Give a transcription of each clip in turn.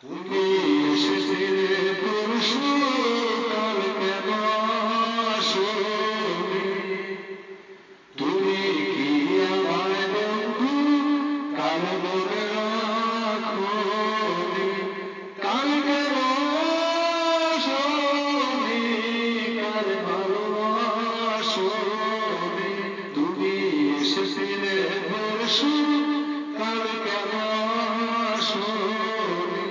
তুমি এসেছিলে পরশু কাল কেন আসোনি তুমি কি আমায় বন্ধু কাল মনে রাখোনি কাল কেন আসোনি কাল ভালোবাসোনি তুমি এসেছিলে পরশু কাল কেন আসোনি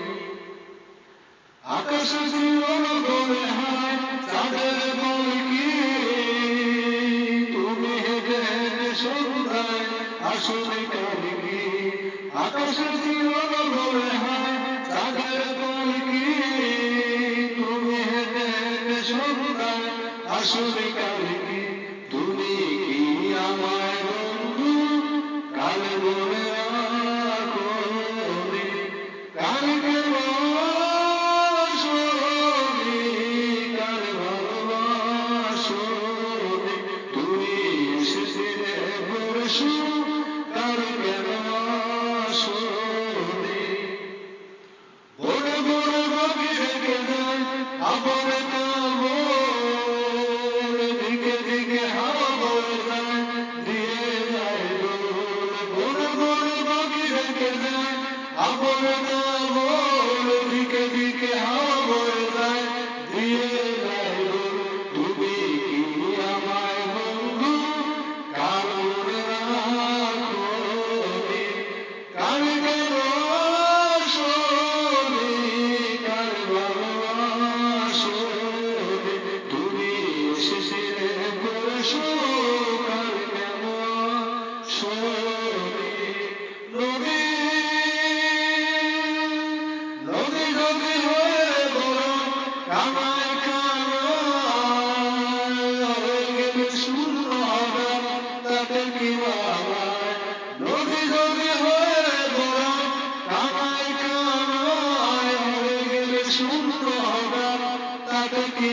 আকাশ জীবন বলে হায় চাঁদের বলকি তুমি হেঁটে হেঁটে সন্ধ্যায় আসলে কালকি আকাশ জীবন বলে হায় চাঁদের বলকি তুমি হেঁটে হেঁটে সন্ধ্যায় আসলে কালকি তুমি কি আমায় বন্ধু কাল মনে রাখোনি কাল কেন তুমি এসেছিলে পরশু কাল কেন আসোনি বড় বড় বগি রেখে দেয় আবার দিকে দিকে হাওয়া বয়ে যায় দিয়ে যায় দোল বড় বড় বগি রেখে দেয় আবার দিকে দিকে হাওয়া বয়ে যায় দিয়ে যায় দোল তুমি কি আমায় বন্ধু কাল মনে রাখোনি কাল কেন আসোনি কাল ভালোবাসোনি তুমি এসেছিলে পরশু কাল কেন আসোনি নদী নদী নদী হয়ে বড় কামায় কামায় গেলে শূন্য হবে তাতে কি বাবায় নদী নদী হয়ে বড় কামায় কামায় হয়ে গেলে শূন্য হবে তাতে কি